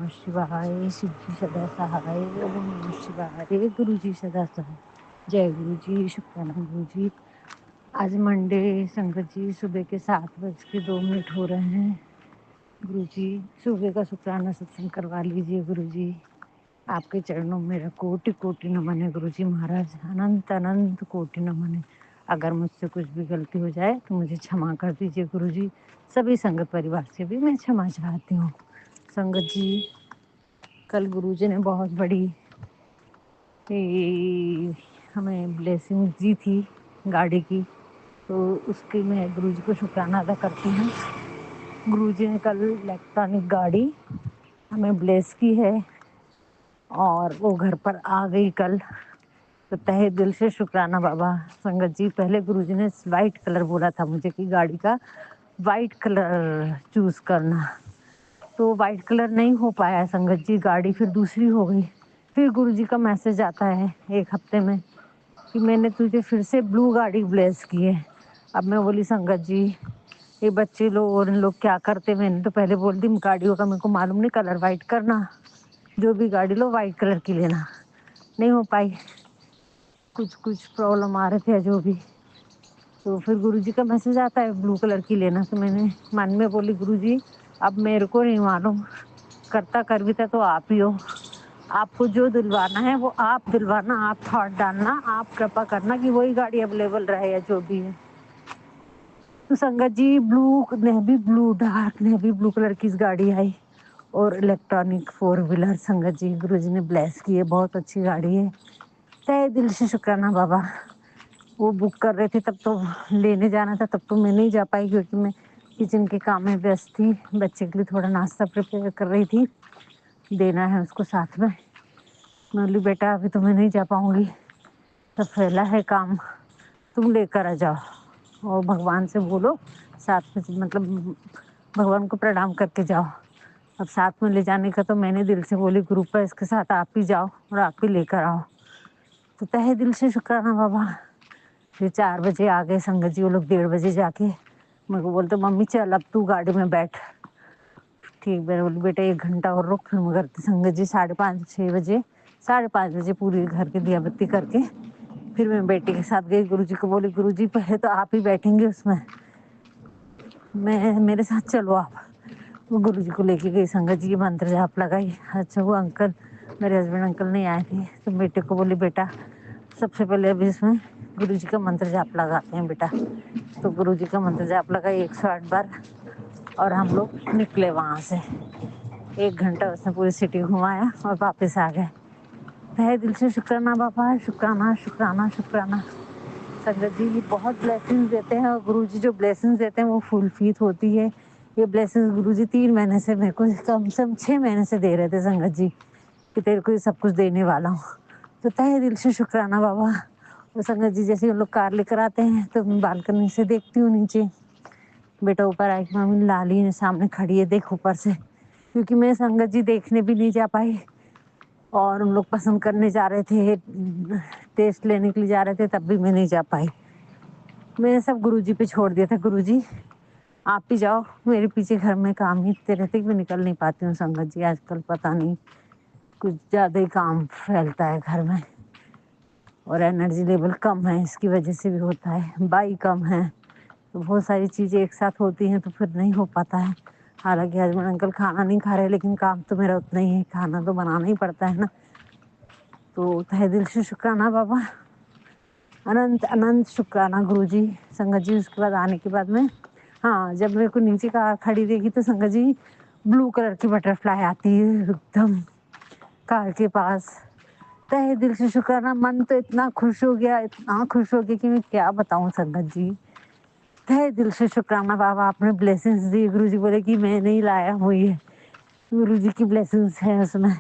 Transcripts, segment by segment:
नमः शिवाय, शिव जी सदा सहाय, ओम नमः शिवाय, गुरु जी सदा सहाय। जय गुरु जी, शुक्राना गुरु जी। आज मंडे, संगत जी, सुबह के 7:02 हो रहे हैं। गुरु जी, सुबह का शुक्राना सत्संग करवा लीजिए गुरु जी। आपके चरणों में मेरा कोटि कोटि नमन है गुरु जी महाराज, अनंत अनंत कोटि नमन है। अगर मुझसे कुछ भी गलती हो जाए तो मुझे क्षमा कर दीजिए गुरु जी। सभी संगत परिवार से भी मैं क्षमा चाहती हूँ। संगत जी, कल गुरु जी ने बहुत बड़ी हमें ब्लेसिंग दी थी गाड़ी की, तो उसकी मैं गुरु जी को शुक्राना अदा करती हूँ। गुरु जी ने कल इलेक्ट्रॉनिक गाड़ी हमें ब्लेस की है और वो घर पर आ गई कल, तो तहे दिल से शुक्राना बाबा। संगत जी, पहले गुरुजी ने वाइट कलर बोला था मुझे कि गाड़ी का वाइट कलर चूज करना, तो वाइट कलर नहीं हो पाया संगत जी, गाड़ी फिर दूसरी हो गई। फिर गुरुजी का मैसेज आता है एक हफ्ते में कि मैंने तुझे फिर से ब्लू गाड़ी ब्लेस की है। अब मैं बोली संगत जी, ये बच्चे लोग और इन लोग क्या करते, मैंने तो पहले बोल दी गाड़ियों का मेरे को मालूम नहीं, कलर वाइट करना, जो भी गाड़ी लो वाइट कलर की लेना। नहीं हो पाई, कुछ प्रॉब्लम आ रहे थे जो भी, तो फिर गुरुजी का मैसेज आता है ब्लू कलर की लेना। तो मैंने मन में बोली गुरुजी, अब मेरे को नहीं मालूम, करता कर भी था तो आप ही हो, आपको जो दिलवाना है वो आप दिलवाना, आप थॉट डालना, आप कृपा करना कि वही गाड़ी अवेलेबल रहे या जो भी है। तो संगत जी, blue navy blue, dark navy blue colour की इस गाड़ी आई और इलेक्ट्रॉनिक 4 व्हीलर संगत जी गुरुजी ने ब्लेस की है, बहुत अच्छी गाड़ी है। तहे दिल से शुक्राना बाबा। वो बुक कर रहे थे तब तो लेने जाना था, तब तो मैं नहीं जा पाई क्योंकि मैं किचन के काम में व्यस्त थी, बच्चे के लिए थोड़ा नाश्ता प्रिपेयर कर रही थी, देना है उसको साथ में। मैं बोली बेटा अभी तो मैं नहीं जा पाऊंगी, तब फैला है काम, तुम लेकर आ जाओ और भगवान से बोलो साथ में, मतलब भगवान को प्रणाम करके जाओ। अब साथ में ले जाने का तो मैंने दिल से बोली ग्रुप है इसके साथ, आप ही जाओ और आप ही लेकर आओ। तो तहे दिल से शुक्राना बाबा। फिर 4 बजे आ गए संगत जी, वो लोग 1:30 बजे जाके मेरे को बोलते मम्मी चल अब तू गाड़ी में बैठ। ठीक, मैंने बोली बेटा 1 घंटा और रुक, फिर मैं करती। संगत जी 5:30-6 बजे, 5:30 बजे पूरी घर की दिया बत्ती करके फिर मैं बेटी के साथ गई। गुरुजी को बोली गुरुजी पहले तो आप ही बैठेंगे उसमें, मैं मेरे साथ चलो आप। वो गुरुजी को लेके गई संगत जी, मंत्र जाप लगाई। अच्छा वो अंकल, मेरे हस्बैंड अंकल नहीं आए थे, तो बेटे को बोली बेटा सबसे पहले अभी इसमें गुरुजी का मंत्र जाप लगाते हैं बेटा। तो गुरुजी का मंत्र जाप लगाई 108 बार और हम लोग निकले वहाँ से। 1 घंटा उसने पूरी सिटी घुमाया और वापस आ गए। तहे दिल से शुक्राना बाबा, शुक्राना शुक्राना शुक्राना। संगत जी बहुत ब्लेसिंग्स देते हैं और गुरुजी जो ब्लेसिंग्स देते हैं वो फुलफिल होती है। ये ब्लेसिंग्स गुरुजी 3 महीने से मेरे को, कम से कम 6 महीने से दे रहे थे संगत जी कि तेरे को ये सब कुछ देने वाला हूँ। तो तहे दिल से शुक्राना बाबा। और संगत जी जैसे हम लोग कार लेकर आते हैं तो मैं बालकनी से देखती हूँ नीचे, बेटा ऊपर आई कि मम्मी लाली ने सामने खड़ी है देख ऊपर से, क्योंकि मैं संगत जी देखने भी नहीं जा पाई और उन लोग पसंद करने जा रहे थे, टेस्ट लेने के लिए जा रहे थे, तब भी मैं नहीं जा पाई। मैंने सब गुरुजी पे छोड़ दिया था, गुरुजी आप ही जाओ, मेरे पीछे घर में काम ही इतने रहते कि मैं निकल नहीं पाती हूँ संगत जी। आजकल पता नहीं कुछ ज्यादा ही काम फैलता है घर में और एनर्जी लेवल कम है, इसकी वजह से भी होता है, बाई कम है, तो बहुत सारी चीजें एक साथ होती हैं तो फिर नहीं हो पाता है। हालांकि हस्बैंड अंकल खाना नहीं खा रहे लेकिन काम तो मेरा उतना ही है, खाना तो बनाना ही पड़ता है ना। तो तहे दिल से शुक्राना बाबा, अनंत अनंत शुक्राना गुरुजी। संगत जी उसके बाद आने के बाद में, हाँ जब मेरे को नीचे कार खड़ी देखी तो संगत जी ब्लू कलर की बटरफ्लाई आती है एकदम कार के पास। तहे दिल से शुक्राना, मन तो इतना खुश हो गया, इतना खुश हो गया कि मैं क्या बताऊं संगत जी। तहे दिल से शुक्राना बाबा, आपने ब्लेसिंग्स दी। गुरुजी बोले कि मैं नहीं लाया हूँ, ये गुरुजी की ब्लेसिंग्स है उसमें।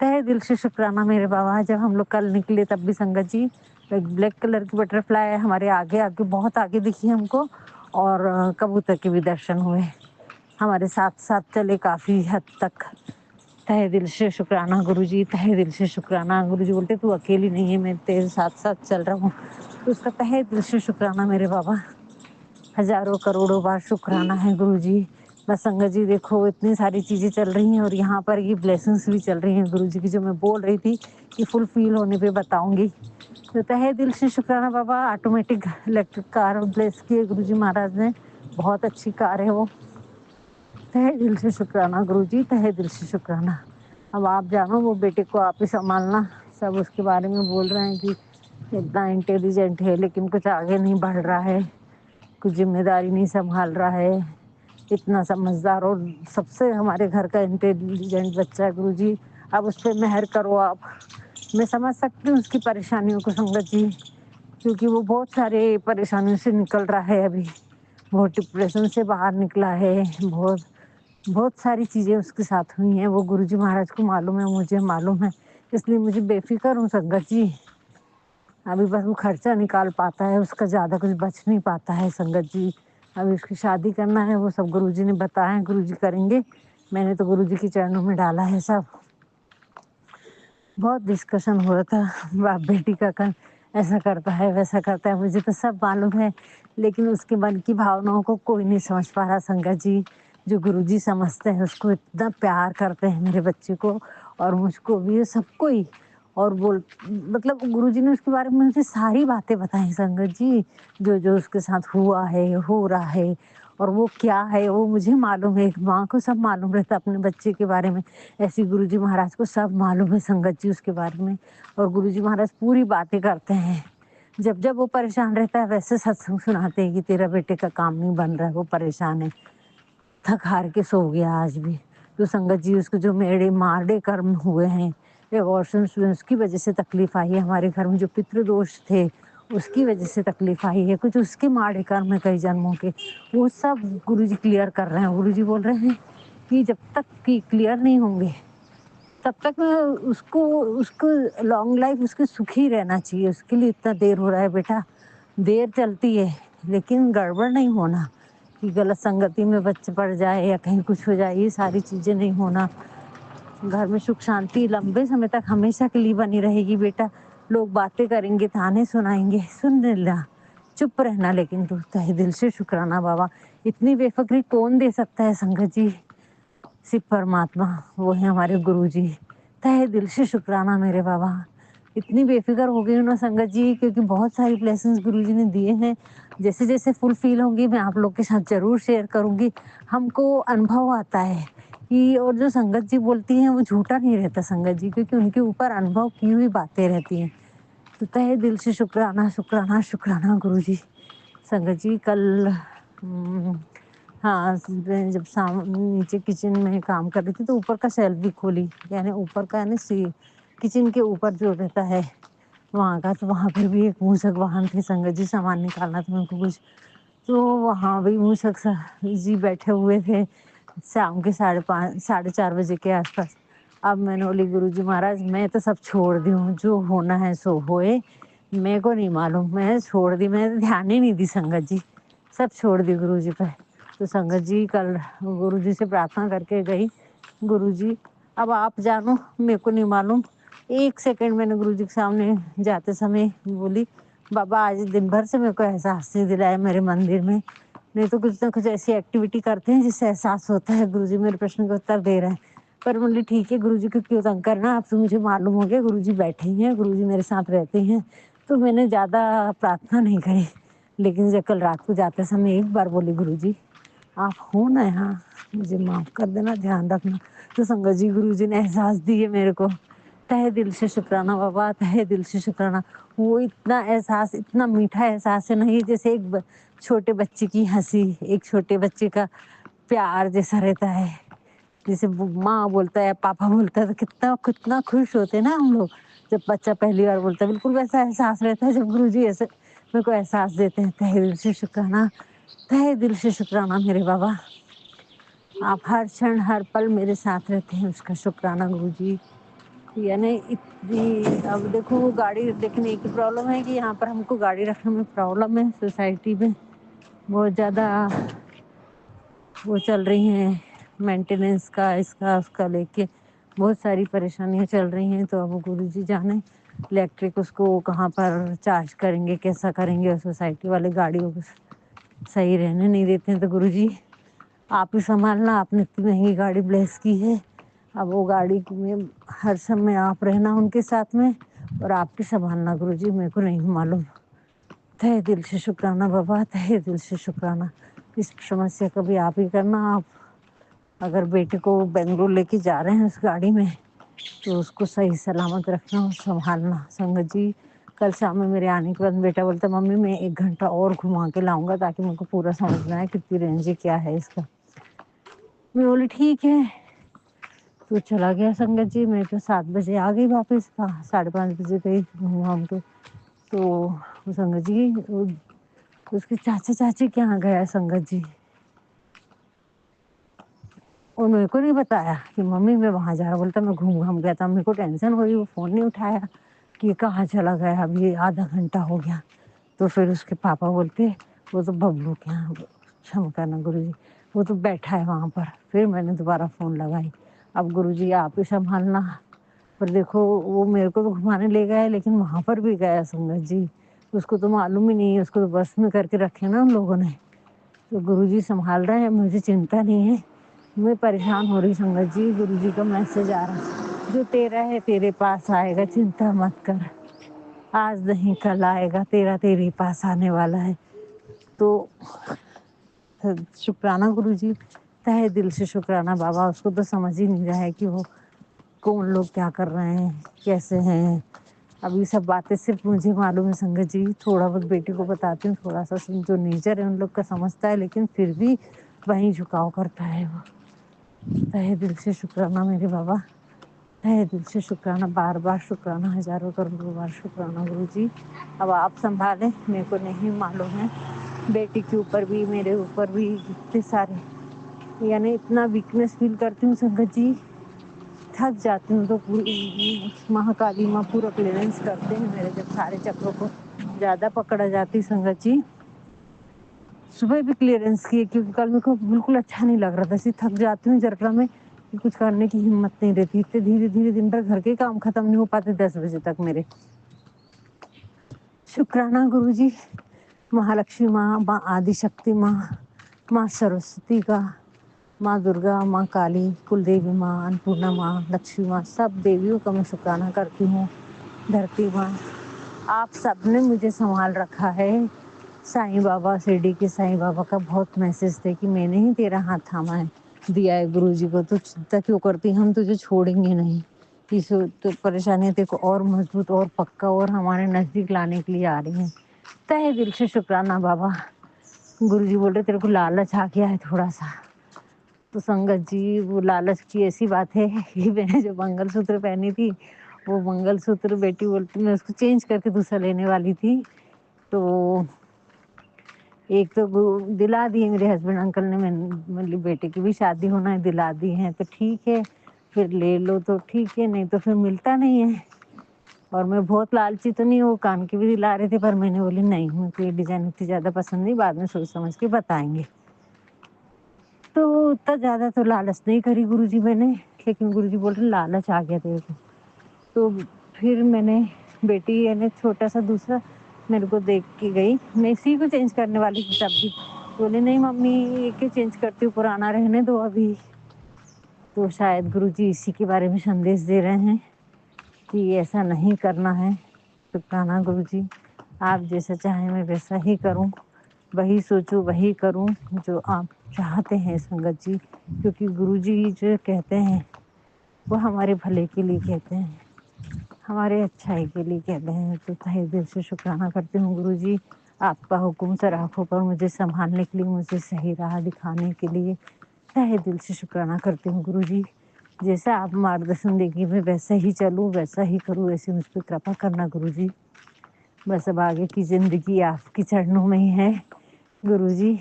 तहे दिल से शुक्राना मेरे बाबा। जब हम लोग कल निकले तब भी संगत जी एक ब्लैक कलर की बटरफ्लाई हमारे आगे आगे बहुत आगे दिखी हमको और कबूतर के भी दर्शन हुए, हमारे साथ साथ चले काफी हद तक। तहे दिल से शुक्राना गुरुजी, तहे दिल से शुक्राना। गुरुजी बोलते तू अकेली नहीं है, मैं तेरे साथ साथ चल रहा हूँ, तो उसका तहे दिल से शुक्राना मेरे बाबा। हजारों करोड़ों बार शुक्राना है गुरुजी। बस संगत जी देखो इतनी सारी चीज़ें चल रही हैं और यहाँ पर ये ब्लेसिंग्स भी चल रही हैं गुरु जी की, जो मैं बोल रही थी कि फुल फील होने पे बताऊंगी। तो तहे दिल से शुक्राना बाबा, ऑटोमेटिक इलेक्ट्रिक कार ब्लेस की है गुरु जी महाराज ने, बहुत अच्छी कार है वो। तहे दिल से शुक्राना गुरु जी, तहे दिल से शुक्राना। अब आप जानो, वो बेटे को आप ही संभालना। सब उसके बारे में बोल रहे हैं कि इतना इंटेलिजेंट है लेकिन कुछ आगे नहीं बढ़ रहा है, कुछ जिम्मेदारी नहीं संभाल रहा है, इतना समझदार और सबसे हमारे घर का इंटेलिजेंट बच्चा है गुरुजी। अब उस पर मेहर करो आप। मैं समझ सकती हूँ उसकी परेशानियों को संगत जी, क्योंकि वो बहुत सारे परेशानियों से निकल रहा है अभी, बहुत डिप्रेशन से बाहर निकला है, बहुत बहुत सारी चीज़ें उसके साथ हुई हैं। वो गुरुजी महाराज को मालूम है, मुझे मालूम है, इसलिए मुझे बेफिक्र हूँ संगत जी। अभी बस वो खर्चा निकाल पाता है, उसका ज़्यादा कुछ बच नहीं पाता है संगत जी। अभी उसकी शादी करना है, वो सब गुरुजी ने बताया है, गुरुजी करेंगे। मैंने तो गुरुजी के चरणों में डाला है सब। बहुत डिस्कशन हो रहा था बाप बेटी का, ऐसा करता है वैसा करता है, मुझे तो सब मालूम है, लेकिन उसके मन की भावनाओं को कोई नहीं समझ पा रहा संगत जी। जो गुरुजी समझते हैं, उसको इतना प्यार करते हैं मेरे बच्चे को और मुझको भी, सबको ही। और बोल मतलब गुरुजी ने उसके बारे में मुझे सारी बातें बताई संगत जी, जो जो उसके साथ हुआ है, हो रहा है, और वो क्या है वो मुझे मालूम है। एक माँ को सब मालूम रहता है अपने बच्चे के बारे में, ऐसी गुरुजी महाराज को सब मालूम है संगत जी उसके बारे में। और गुरुजी महाराज पूरी बातें करते हैं। जब जब वो परेशान रहता है वैसे सत्संग सुनाते हैं कि तेरा बेटे का काम नहीं बन रहा है, वो परेशान है, थक हार के सो गया आज भी। तो संगत जी उसको जो मेरे मारडे कर्म हुए हैं, एबॉर्शन उसकी वजह से तकलीफ आई है हमारे घर में, जो पितृदोष थे उसकी वजह से तकलीफ आई है, कुछ उसके माड़े कर्म है कई जन्मों के, वो सब गुरुजी क्लियर कर रहे हैं। गुरुजी बोल रहे हैं कि जब तक कि क्लियर नहीं होंगे तब तक उसको उसको लॉन्ग लाइफ उसकी सुखी रहना चाहिए। उसके लिए इतना देर हो रहा है बेटा, देर चलती है लेकिन गड़बड़ नहीं होना कि गलत संगति में बच्चे पड़ जाए या कहीं कुछ हो जाए, ये सारी चीजें नहीं होना। घर में सुख शांति लंबे समय तक हमेशा के लिए बनी रहेगी बेटा। लोग बातें करेंगे, ताने सुनाएंगे, सुन लेना, चुप रहना, लेकिन तू तहे दिल से शुक्राना बाबा। इतनी बेफिक्री कौन दे सकता है संगत जी, सिर्फ परमात्मा, वो है हमारे गुरुजी। तहे दिल से शुक्राना मेरे बाबा। इतनी बेफिक्र हो गई हूँ ना संगत जी, क्योंकि बहुत सारी ब्लेसिंग्स गुरुजी ने दिए हैं। जैसे जैसे फुल फील होंगी मैं आप लोग के साथ जरूर शेयर करूंगी। हमको अनुभव आता है कि, और जो संगत जी बोलती हैं वो झूठा नहीं रहता संगत जी, क्योंकि उनके ऊपर अनुभव की हुई बातें रहती हैं। तो तहे दिल से शुक्राना शुक्राना शुक्राना गुरुजी। संगत जी कल हाँ, मैं जब नीचे किचन में काम कर रही थी तो ऊपर का शेल्फ भी खोली, यानी ऊपर का यानी किचन के ऊपर जो रहता है वहाँ का, तो वहाँ पर भी एक मूसक वाहन थे संगत जी, सामान निकालना था उनको कुछ, तो वहाँ भी मूसक जी बैठे हुए थे शाम के 5:30 4:30 बजे के आसपास। अब मैंने बोली गुरुजी महाराज मैं तो सब छोड़ दी हूँ, जो होना है सो होए, मेरे को नहीं मालूम, मैं छोड़ दी, मैं ध्यान ही नहीं दी संगत जी, सब छोड़ दी गुरुजी पे। तो संगत जी कल गुरुजी से प्रार्थना करके गई, गुरुजी अब आप जानो, मेरे को नहीं मालूम। 1 सेकंड मैंने गुरुजी के सामने जाते समय बोली, बाबा आज दिन भर से मेरे को एहसास नहीं दिलाया मेरे मंदिर में, नहीं तो कुछ ना कुछ ऐसी एक्टिविटी करते हैं जिससे एहसास होता है गुरुजी मेरे प्रश्न का उत्तर दे रहे हैं। पर बोली ठीक है गुरुजी को क्यों तंग करना, अब तो मुझे मालूम हो गया गुरुजी बैठे ही हैं, गुरुजी मेरे साथ रहते हैं, तो मैंने ज़्यादा प्रार्थना नहीं करी। लेकिन जब कल रात को जाते समय एक बार बोली गुरुजी आप हो ना यहाँ, मुझे माफ कर देना, ध्यान रखना। तो संगत जी गुरुजी ने एहसास दिए मेरे को। तहे दिल से शुक्राना बाबा, तहे दिल से शुक्राना। वो इतना एहसास, इतना मीठा एहसास है नहीं, जैसे एक छोटे बच्चे की हंसी, एक छोटे बच्चे का प्यार जैसा रहता है। जैसे माँ बोलता है, पापा बोलता है, तो कितना कितना खुश होते हैं ना हम लोग जब बच्चा पहली बार बोलता है। बिल्कुल वैसा एहसास रहता है जब गुरुजी ऐसे मेरे को एहसास देते हैं। तहे दिल से शुक्राना, तहे दिल से शुक्राना मेरे बाबा। आप हर क्षण हर पल मेरे साथ रहते हैं, उसका शुक्राना गुरुजी। यानी इतनी, अब देखो वो गाड़ी, लेकिन एक ही प्रॉब्लम है कि यहाँ पर हमको गाड़ी रखने में प्रॉब्लम है, सोसाइटी में बहुत ज़्यादा वो चल रही हैं, मेंटेनेंस का, इसका उसका लेके बहुत सारी परेशानियाँ चल रही हैं। तो अब गुरुजी जाने इलेक्ट्रिक उसको कहाँ पर चार्ज करेंगे, कैसा करेंगे, और सोसाइटी वाले गाड़ियों को सही रहने नहीं देते हैं। तो गुरुजी आप ही संभालना, आपने इतनी महंगी गाड़ी ब्लेस की है, अब वो गाड़ी में हर समय आप रहना उनके साथ में और आप ही संभालना गुरुजी, मेरे को नहीं मालूम। तहे दिल से शुक्राना बाबा, तहे दिल से शुक्राना। इस समस्या का भी आप ही करना। आप अगर बेटे को बेंगलुरु लेके जा रहे हैं उस गाड़ी में तो उसको सही सलामत रखना और संभालना। संगत जी, कल शाम में मेरे आने के बाद बेटा बोलता मम्मी मैं 1 घंटा और घुमा के लाऊंगा ताकि मुझको पूरा समझ में आए कितनी रेंज है, क्या है इसका। मैं बोली ठीक है। तो चला गया संगत जी। मैं तो 7 बजे आ गई वापस, 5:30 बजे गई घूम के। तो वो संगत जी उसके चाचा चाची के यहाँ गया संगत जी, और मेरे को नहीं बताया कि मम्मी मैं वहाँ जा रहा। बोलता मैं घूम घाम गया था। मेरे को टेंशन हुई, वो फ़ोन नहीं उठाया कि कहाँ चला गया, अभी ये आधा घंटा हो गया। तो फिर उसके पापा बोलते वो तो बबलू के यहाँ, क्षमा करना गुरुजी, वो तो बैठा है वहाँ पर। फिर मैंने दोबारा फ़ोन लगाई, अब गुरुजी आप ही संभालना। पर देखो वो मेरे को तो घुमाने ले गया है लेकिन वहाँ पर भी गया संगत जी, उसको तो मालूम ही नहीं है, उसको तो बस में करके रखे ना उन लोगों ने। तो गुरुजी संभाल रहे हैं, मुझे चिंता नहीं है। मैं परेशान हो रही संगत जी, गुरुजी का मैसेज आ रहा है, जो तेरा है तेरे पास आएगा, चिंता मत कर, आज नहीं कल आएगा, तेरा तेरे पास आने वाला है। तो शुक्राना गुरुजी, तहे दिल से शुक्राना बाबा। उसको तो समझ ही नहीं रहा है कि वो कौन लोग क्या कर रहे हैं, कैसे हैं। अब ये सब बातें सिर्फ मुझे मालूम है संगत जी, थोड़ा बहुत बेटी को बताती हूँ, थोड़ा सा जो नेचर है उन लोग का समझता है, लेकिन फिर भी वहीं झुकाव करता है वो। तहे दिल से शुक्राना मेरे बाबा, तहे दिल से शुक्राना, बार बार शुक्राना, हजारों करोड़ों बार शुक्राना गुरुजी। अब आप संभालें, मेरे को नहीं मालूम है। बेटी के ऊपर भी मेरे ऊपर भी इतने सारे, यानी इतना वीकनेस फील करती हूँ संगत जी, थक जाती हूँ। तो पूरी महाकाली माँ पूरा क्लियरेंस करते हैं मेरे, जब सारे चक्रों को ज़्यादा पकड़ा जाती संगत जी। सुबह भी क्लियरेंस किए क्योंकि कल मेरे को बिल्कुल अच्छा नहीं लग रहा था, ऐसी थक जाती हूँ जरा में कि कुछ करने की हिम्मत नहीं रहती। इतने धीरे धीरे दिन भर घर के काम खत्म नहीं हो पाते 10 बजे तक मेरे। शुक्राना गुरुजी, महालक्ष्मी माँ, माँ आदिशक्ति माँ, माँ सरस्वती का, माँ दुर्गा, माँ काली, कुल देवी माँ, अन्नपूर्णा माँ, लक्ष्मी माँ, सब देवियों का मैं शुक्राना करती हूँ। धरती माँ, आप सबने मुझे संभाल रखा है। साईं बाबा, शिरडी के साईं बाबा का बहुत मैसेज थे कि मैंने ही तेरा हाथ थामा है, दिया है गुरुजी को, तो चिंता क्यों करती, हम तुझे छोड़ेंगे नहीं। इस तो परेशानियाँ तेरे को और मजबूत और पक्का और हमारे नज़दीक लाने के लिए आ रही हैं। तहे दिल से शुक्राना बाबा। गुरुजी बोल रहे तेरे को लालच आ गया है थोड़ा सा। तो संगत जी, वो लालच की ऐसी बात है कि मैंने जो मंगलसूत्र पहनी थी, वो मंगलसूत्र बेटी बोलती मैं उसको चेंज करके दूसरा लेने वाली थी। तो एक तो दिला दिए मेरे हस्बैंड अंकल ने, मेरी बेटे की भी शादी होना है, दिला दी है तो ठीक है, फिर ले लो तो ठीक है, नहीं तो फिर मिलता नहीं है। और मैं बहुत लालची तो नहीं हूँ, कान की भी दिला रहे थे पर मैंने बोली नहीं, मुझे ये डिजाइन इतनी ज्यादा पसंद नहीं, बाद में सोच समझ के बताएंगे। तो उतना ज्यादा तो लालच नहीं करी गुरुजी मैंने, लेकिन गुरुजी बोल रहे लालच आ गया तेरे को। तो फिर मैंने बेटी यानी छोटा सा दूसरा मेरे को देख के गई, मैं इसी को चेंज करने वाली थी तब भी, बोले नहीं मम्मी ये क्यों चेंज करती हूँ, पुराना रहने दो अभी। तो शायद गुरुजी इसी के बारे में संदेश दे रहे हैं कि ऐसा नहीं करना है। शुक्राना गुरुजी, आप जैसा चाहें मैं वैसा ही करूं, वही सोचूं वही करूं जो आप चाहते हैं संगत जी, क्योंकि गुरुजी जो कहते हैं वो हमारे भले के लिए कहते हैं, हमारे अच्छाई के लिए कहते हैं। तो तहे दिल से शुक्राना करती हूँ गुरुजी, आपका हुक्म सर आँखों पर मुझे संभालने के लिए, मुझे सही राह दिखाने के लिए तहे दिल से शुक्राना करती हूँ गुरुजी। जैसा आप मार्गदर्शन देंगी मैं वैसा ही चलूँ, वैसा ही करूँ, ऐसी मुझ पर कृपा करना गुरुजी। बस अब आगे की ज़िंदगी आपके चरणों में ही है गुरुजी।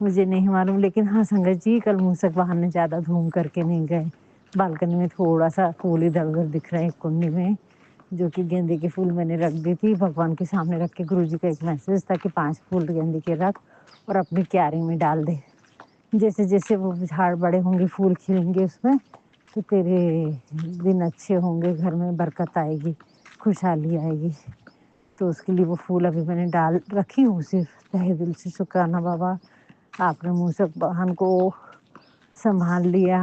मुझे नहीं मालूम, लेकिन हाँ संगत जी, कल मूसक वाहन ने ज़्यादा धूम करके नहीं गए। बालकनी में थोड़ा सा फूल इधर उधर दिख रहे हैं कुंडी में, जो कि गेंदे के फूल मैंने रख दी थी भगवान के सामने रख के। गुरुजी का एक मैसेज था कि 5 फूल गेंदे के रख और अपनी क्यारी में डाल दे, जैसे जैसे वो झाड़ बड़े होंगे फूल खिलेंगे उसमें, तो तेरे दिन अच्छे होंगे, घर में बरकत आएगी, खुशहाली आएगी। तो उसके लिए वो फूल अभी मैंने डाल रखी हूँ सिर्फ। तहे दिल से शुक्राना बाबा, आपने मूसक वाहन को संभाल लिया,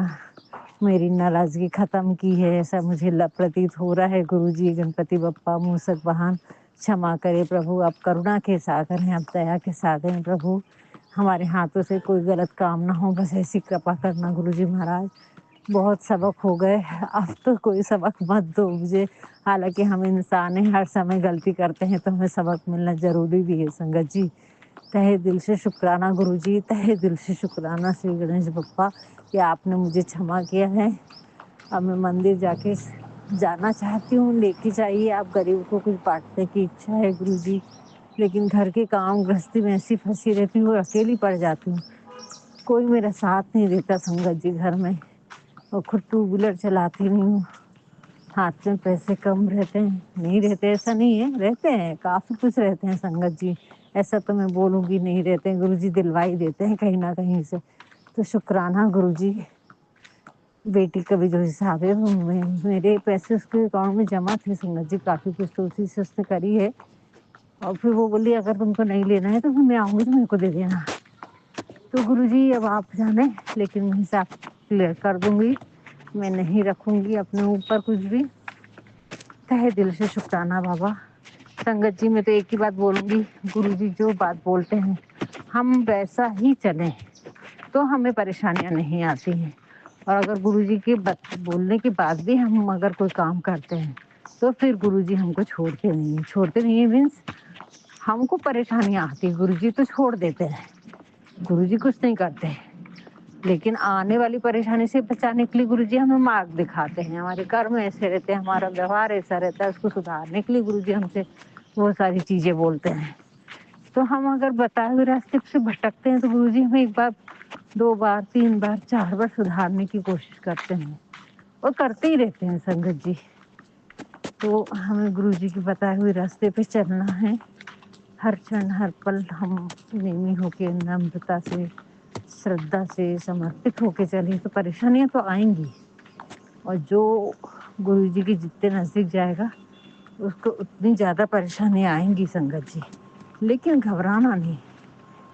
मेरी नाराजगी खत्म की है, ऐसा मुझे प्रतीत हो रहा है। गुरुजी, गणपति बप्पा, मूसक वाहन, क्षमा करे प्रभु, आप करुणा के सागर हैं, आप दया के सागर हैं प्रभु। हमारे हाथों से कोई गलत काम ना हो, बस ऐसी कृपा करना गुरुजी महाराज। बहुत सबक हो गए, अब तो कोई सबक मत दो मुझे। हालांकि हम इंसान हैं, हर समय गलती करते हैं, तो हमें सबक मिलना जरूरी भी है संगत जी। तहे दिल से शुक्राना गुरुजी, तहे दिल से शुक्राना श्री गणेश बप्पा कि आपने मुझे क्षमा किया है। अब मैं मंदिर जाके जाना चाहती हूँ, लेके जाइए, आप गरीब को कुछ बांटने की इच्छा है गुरुजी। लेकिन घर के काम गृहस्थी में ऐसी फंसी रहती हूँ और अकेली पड़ जाती हूँ, कोई मेरा साथ नहीं देता संगत जी घर में। और खुद टू व्हीलर चलाती नहीं हूँ, हाथ में पैसे कम रहते हैं, नहीं रहते ऐसा नहीं है, रहते हैं, काफी कुछ रहते हैं संगत जी, ऐसा तो मैं बोलूँगी नहीं रहते हैं। गुरुजी दिलवाई देते हैं कहीं ना कहीं से। तो शुक्राना गुरुजी। बेटी का भी जो हिसाब है वो मेरे पैसे उसके अकाउंट में जमा थे संगत जी, काफी कुछ तो उसी से उसने करी है। और फिर वो बोली अगर तुमको नहीं लेना है तो फिर मैं आऊंगी तो मेरे को दे देना। तो गुरुजी अब आप जाने, लेकिन मैं हिसाब क्लियर कर दूंगी, मैं नहीं रखूंगी अपने ऊपर कुछ भी। तहे दिल से शुक्राना बाबा। संगत जी मैं तो एक ही बात बोलूंगी, गुरुजी जो बात बोलते हैं हम वैसा ही चलें तो हमें परेशानियां नहीं आती हैं। और अगर गुरुजी के बोलने के बाद भी हम अगर कोई काम करते हैं तो फिर गुरुजी हमको छोड़ते नहीं है मीन्स हमको परेशानियां आती है, गुरुजी तो छोड़ देते हैं, गुरुजी कुछ नहीं करते। लेकिन आने वाली परेशानी से बचाने के लिए गुरुजी हमें मार्ग दिखाते हैं, हमारे कर्म ऐसे रहते हैं, हमारा व्यवहार ऐसा रहता है, उसको सुधारने के लिए गुरुजी हमसे वो सारी चीजें बोलते हैं। तो हम अगर बताए हुए रास्ते से भटकते हैं तो गुरुजी हमें एक बार, दो बार, तीन बार, चार बार सुधारने की कोशिश करते हैं और करते ही रहते हैं संगत जी। तो हमें गुरुजी के बताए हुए रास्ते पे चलना है, हर क्षण हर पल हम नेमी होके नम्रता से, श्रद्धा से समर्पित होके चले तो परेशानियां तो आएंगी। और जो गुरु जी के जितने नजदीक जाएगा उसको उतनी ज्यादा परेशानियां आएंगी संगत जी। लेकिन घबराना नहीं,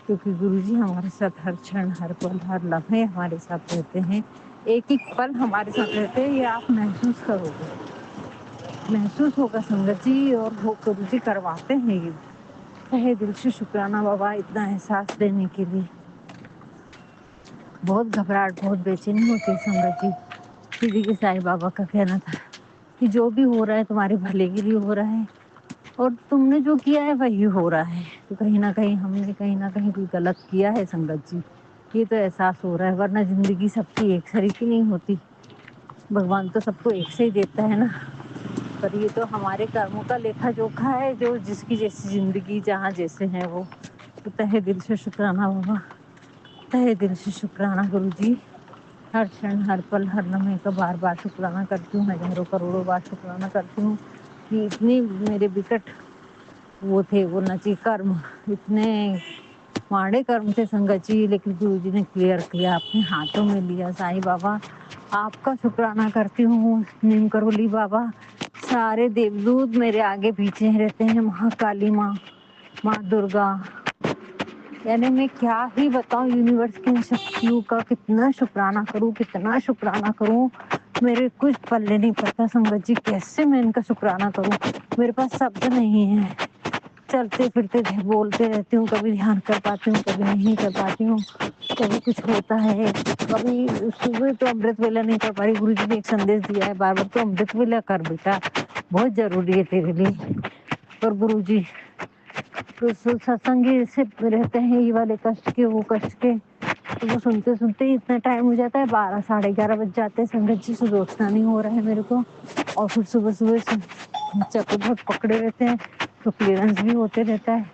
क्योंकि गुरु जी हमारे साथ हर क्षण हर पल हर लम्हे हमारे साथ रहते हैं, एक एक पल हमारे साथ रहते हैं, ये आप महसूस करोगे, महसूस होगा संगत जी। और वो गुरु जी करवाते हैं ये। तहे दिल से शुक्राना बाबा इतना एहसास देने के लिए। बहुत घबराहट, बहुत बेचैनी होती है संगत जी। सीधी के साईं बाबा का कहना था कि जो भी हो रहा है तुम्हारे भले के लिए हो रहा है और तुमने जो किया है वही हो रहा है। तो कहीं ना कहीं हमने कहीं ना कहीं कोई गलत किया है संगत जी, ये तो एहसास हो रहा है। वरना जिंदगी सबकी एक सरीकी नहीं होती, भगवान तो सबको एक से ही देता है ना। पर ये तो हमारे कर्मों का लेखा जोखा है, जो जिसकी जैसी जिंदगी जहाँ जैसे है वो। तो तहे दिल से शुक्राना बाबा, तहे दिल से शुक्राना गुरु जी। हर क्षण हर पल हर लम्हे का बार बार शुक्राना करती हूँ, हजारों करोड़ों बार शुक्राना करती हूँ कि इतनी मेरे विकट वो थे, वो नची कर्म, इतने माड़े कर्म थे संगत जी, लेकिन गुरु जी ने क्लियर किया, अपने हाथों में लिया। साईं बाबा आपका शुक्राना करती हूँ, नीम करोली बाबा, सारे देवदूत मेरे आगे पीछे रहते हैं, महाकाली माँ, माँ दुर्गा, यानी मैं क्या ही बताऊं यूनिवर्स की शक्तियों का कितना शुक्राना करूं, कितना शुक्राना करूं, मेरे कुछ पल्ले नहीं पड़ता संगत जी, कैसे मैं इनका शुक्राना करूं, मेरे पास शब्द नहीं है। चलते फिरते बोलते रहती हूँ, कभी ध्यान कर पाती हूँ, कभी नहीं कर पाती हूँ, कभी कुछ होता है, कभी सुबह तो अमृत वेला नहीं कर पा रही। गुरु जी ने एक संदेश दिया है बार बार, तो अमृत वेला कर बेटा, बहुत जरूरी है तेरे लिए। पर गुरु जी तो सत्संगी से रहते हैं, ये वाले कष्ट के वो कष्ट के, तो वो सुनते सुनते ही इतना टाइम हो जाता है, 12 साढ़े 11 बज जाते हैं संगत जी, सुबह उठना नहीं हो रहा है मेरे को। और फिर सुबह सुबह चक्कर बहुत पकड़े रहते हैं, तो क्लियरेंस भी होते रहता है,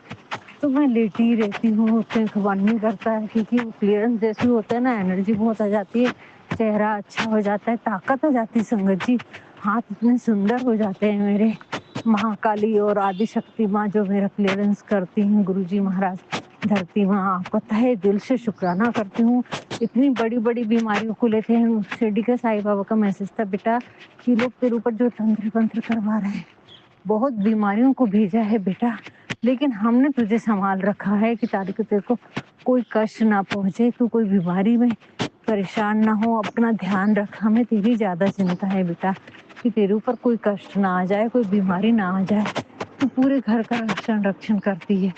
तो मैं लेटी ही रहती हूँ, उठने का मन नहीं करता है, क्योंकि वो क्लियरेंस जैसे होता है ना, एनर्जी बहुत आ जाती है, चेहरा अच्छा हो जाता है, ताकत आ जाती है संगत जी, हाथ इतने सुंदर हो जाते हैं मेरे। महाकाली और आदि शक्ति माँ जो मेरा क्लियरेंस करती हैं, गुरुजी महाराज, धरती माँ, आपका तहे दिल से शुक्राना करती हूँ। इतनी बड़ी बड़ी बीमारियों को लेते हैं, शिरडी के साईं बाबा का मैसेज था, बेटा ये लोग तेरे ऊपर जो तंत्र तंत्र करवा रहे हैं, बहुत बीमारियों को भेजा है बेटा, लेकिन हमने तुझे संभाल रखा है कि ताकि तेरे को कोई कष्ट ना पहुंचे, तू कोई बीमारी में परेशान ना हो, अपना ध्यान रख। हमें तेरी ज़्यादा चिंता है बेटा कि तेरे ऊपर कोई कष्ट ना आ जाए, कोई बीमारी ना आ जाए। तू पूरे घर का रक्षण करती है,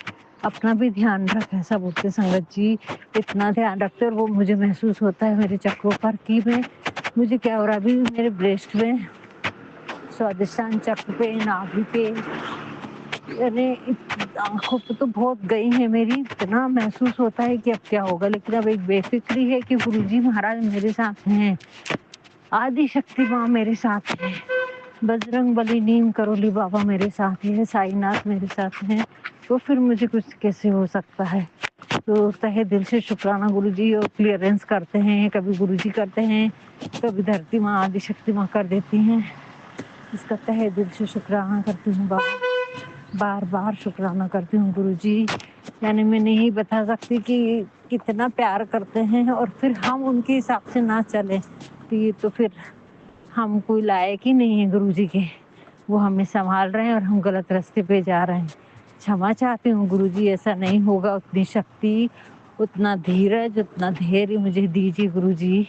अपना भी ध्यान रख। ऐसा बोलते संगत जी, इतना ध्यान रखते। और वो मुझे महसूस होता है मेरे चक्रों पर कि मैं मुझे क्या हो रहा है। अभी मेरे ब्रेस्ट में, स्वादिष्टान चक्र पे, नाभि पे, यानी आंखों पे तो बहुत गई है मेरी। इतना महसूस होता है कि अब क्या होगा। लेकिन अब एक बेफिक्री है कि गुरुजी महाराज मेरे साथ हैं, आदि शक्ति माँ मेरे साथ है, बजरंग बली, नीम करोली बाबा मेरे साथ है, साईनाथ मेरे साथ हैं। तो फिर मुझे कुछ कैसे हो सकता है। तो तहे दिल से शुक्राना गुरुजी। और क्लियरेंस करते हैं, कभी गुरुजी करते हैं, कभी धरती माँ आदि शक्ति माँ कर देती हैं। इसका तहे दिल से शुक्राना करती हूँ बाबा, बार बार शुक्राना करती हूँ गुरुजी। यानी मैं नहीं बता सकती कि कितना प्यार करते हैं। और फिर हम उनके हिसाब से ना चले तो ये तो फिर हम कोई लायक ही नहीं है गुरुजी के। वो हमें संभाल रहे हैं और हम गलत रास्ते पे जा रहे हैं। क्षमा चाहती हूँ गुरुजी, ऐसा नहीं होगा। उतनी शक्ति, उतना धीरज, उतना धैर्य मुझे दीजिए गुरुजी।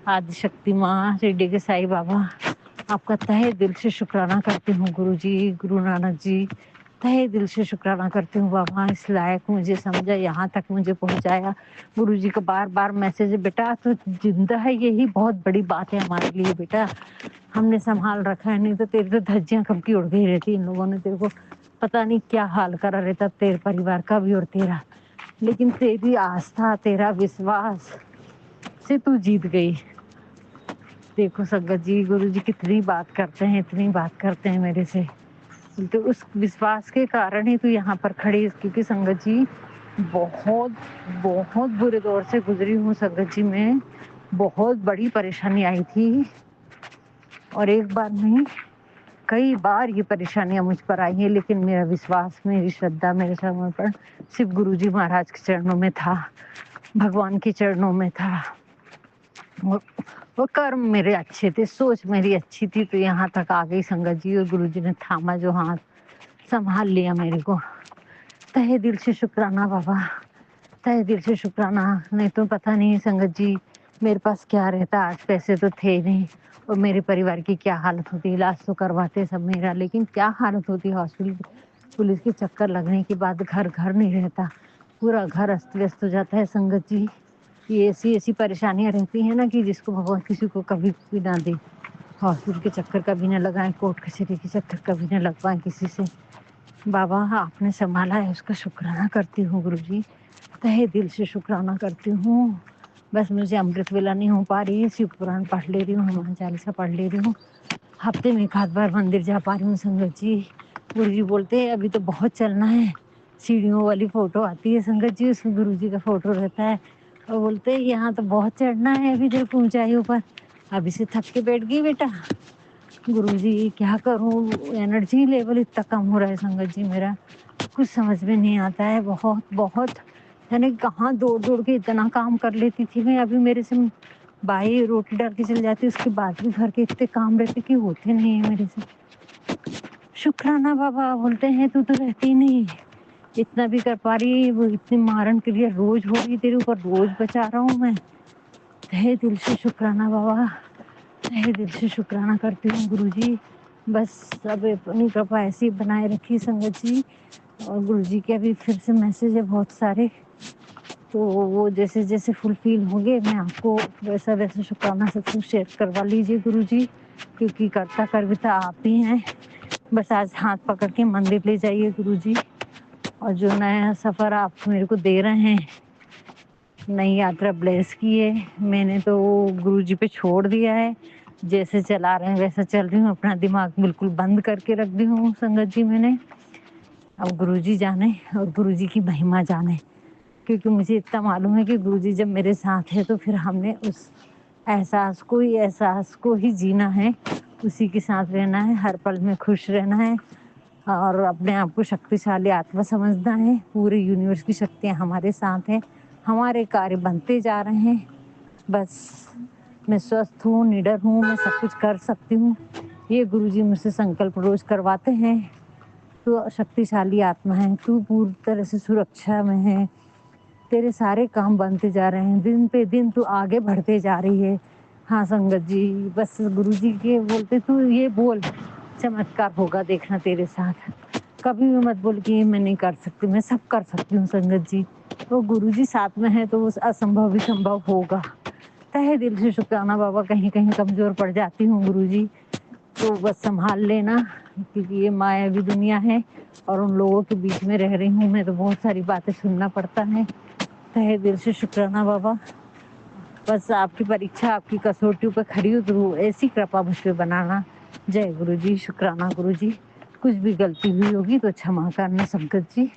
आदि शक्ति माँ, शिरडी के साईं बाबा, आपका तहे दिल से शुक्राना करती हूँ गुरुजी। गुरु नानक जी, तहे दिल से शुक्राना करती हूँ बाबा। इस लायक मुझे समझा, यहाँ तक मुझे पहुँचाया। गुरुजी का बार बार मैसेज है, बेटा तो जिंदा है, यही बहुत बड़ी बात है हमारे लिए बेटा। हमने संभाल रखा है, नहीं तो तेरी तो धज्जियां कब की उड़ गई रहती। इन लोगों ने तेरे को पता नहीं क्या हाल करा रहता, तेरे परिवार का भी और तेरा। लेकिन तेरी आस्था, तेरा विश्वास से तू जीत गई। देखो संगत जी, गुरु जी कितनी बात करते हैं, इतनी बात करते हैं मेरे से। तो उस विश्वास के कारण ही तू यहाँ पर खड़ी है। क्योंकि संगत जी बहुत बहुत बुरे दौर से गुजरी हूँ संगत जी। मैं बहुत बड़ी परेशानी आई थी, और एक बार नहीं, कई बार ये परेशानियां मुझ पर आई हैं। लेकिन मेरा विश्वास, मेरी श्रद्धा, मेरे समर्पण सिर्फ गुरुजी महाराज के चरणों में था, भगवान के चरणों में था। वो कर्म मेरे अच्छे थे, सोच मेरी अच्छी थी, तो यहाँ तक आ गई संगत जी। और गुरुजी ने थामा जो हाथ, संभाल लिया मेरे को। तहे दिल से शुक्राना बाबा, तहे दिल से शुक्राना। नहीं तो पता नहीं संगत जी मेरे पास क्या रहता। आज पैसे तो थे नहीं, और मेरे परिवार की क्या हालत होती। इलाज तो करवाते सब मेरा, लेकिन क्या हालत होती। हॉस्पिटल पुलिस के चक्कर लगने के बाद घर घर नहीं रहता, पूरा घर अस्त व्यस्त हो जाता है संगत जी। ये ऐसी ऐसी परेशानियां रहती हैं ना कि जिसको भगवान किसी को कभी भी ना दे। हॉस्पिटल के चक्कर कभी ना लगाएं, कोर्ट कचहरी के चक्कर कभी ना लगवाएं किसी से। बाबा आपने संभाला है, उसका शुक्राना करती हूँ गुरुजी, तहे दिल से शुक्राना करती हूँ। बस मुझे अमृत वेला नहीं हो पा रही है, शिव पुराण पढ़ ले रही हूँ, हनुमान चालीसा पढ़ ले रही हूँ, हफ्ते में एक आध बार मंदिर जा पा रही हूँ संगत जी। गुरुजी बोलते हैं अभी तो बहुत चलना है। सीढ़ियों वाली फोटो आती है संगत जी, उसमें गुरुजी का फोटो रहता है, और बोलते हैं यहाँ तो बहुत चढ़ना है अभी तेरे को ऊंचाइयों पर। अभी से थक के बैठ गई बेटा। गुरुजी क्या करूँ, एनर्जी लेवल इतना कम हो रहा है संगत जी मेरा, कुछ समझ में नहीं आता है। बहुत बहुत, यानी कहाँ दौड़ दौड़ के इतना काम कर लेती थी मैं। अभी मेरे से भाई रोटी डाल के चल जाती, उसके बाद भी घर के इतने काम रहते कि होते नहीं है मेरे से। शुक्राना बाबा, बोलते हैं तू तो रहती नहीं, इतना भी कर पा रही। वो इतनी मारन के लिए रोज हो रही तेरे ऊपर, रोज बचा रहा हूँ मैं। तहे दिल से शुक्राना बाबा, तहे दिल से शुक्राना करती हूँ गुरुजी। बस सब अपनी कृपा ऐसी बनाए रखी संगत जी। और गुरुजी के अभी फिर से मैसेज है बहुत सारे, तो वो जैसे जैसे फुलफिल होंगे मैं आपको वैसा वैसा शुक्राना सब कुछ शेयर करवा लीजिए गुरुजी, क्योंकि करता करविता आप ही हैं। बस आज हाथ पकड़ के मंदिर ले जाइए गुरुजी। और जो नया सफ़र आप मेरे को दे रहे हैं, नई यात्रा ब्लेस की है, मैंने तो गुरुजी पे छोड़ दिया है। जैसे चला रहे हैं वैसा चल रही हूँ, अपना दिमाग बिल्कुल बंद करके रख दी हूँ संगत जी मैंने। अब गुरुजी जाने और गुरुजी की महिमा जाने, क्योंकि मुझे इतना मालूम है कि गुरुजी जब मेरे साथ है तो फिर हमने उस एहसास को ही जीना है, उसी के साथ रहना है, हर पल में खुश रहना है, और अपने आप को शक्तिशाली आत्मा समझना है। पूरे यूनिवर्स की शक्तियाँ हमारे साथ हैं, हमारे कार्य बनते जा रहे हैं। बस मैं स्वस्थ हूँ, निडर हूँ, मैं सब कुछ कर सकती हूँ, ये गुरुजी मुझसे संकल्प रोज करवाते हैं। तू शक्तिशाली आत्मा है, तू पूरी तरह से सुरक्षा में है, तेरे सारे काम बनते जा रहे हैं, दिन पे दिन तू आगे बढ़ते जा रही है। हाँ संगत जी, बस गुरुजी के बोलते तू ये बोल, चमत्कार होगा देखना तेरे साथ। कभी भी मत बोल कि ये मैं नहीं कर सकती, मैं सब कर सकती हूँ संगत जी। तो गुरुजी साथ में है तो वो असंभव भी संभव होगा। तहे दिल से शुक्राना बाबा, कहीं कहीं कमजोर पड़ जाती हूँ गुरुजी, तो बस संभाल लेना, क्योंकि ये मायावी दुनिया है और उन लोगों के बीच में रह रही हूँ मैं, तो बहुत सारी बातें सुनना पड़ता है। तहे दिल से शुक्राना बाबा, बस आपकी परीक्षा, आपकी कसौटियों पे खड़ी उतरू, ऐसी कृपा मुझ पे बनाना। जय गुरु जी, शुक्राना गुरु जी। कुछ भी गलती हुई होगी तो क्षमा करना संगत जी,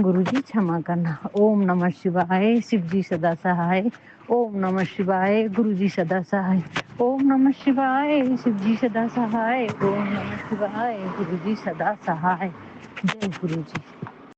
गुरु जी क्षमा करना। ओम नमः शिवाय, शिव जी सदा सहाय। ओम नमः शिवाय, गुरु जी सदा सहाय। ओम नमः शिवाय, शिव जी सदा सहाय। ओम नमः शिवाय, गुरु जी सदा सहाय। जय गुरु जी।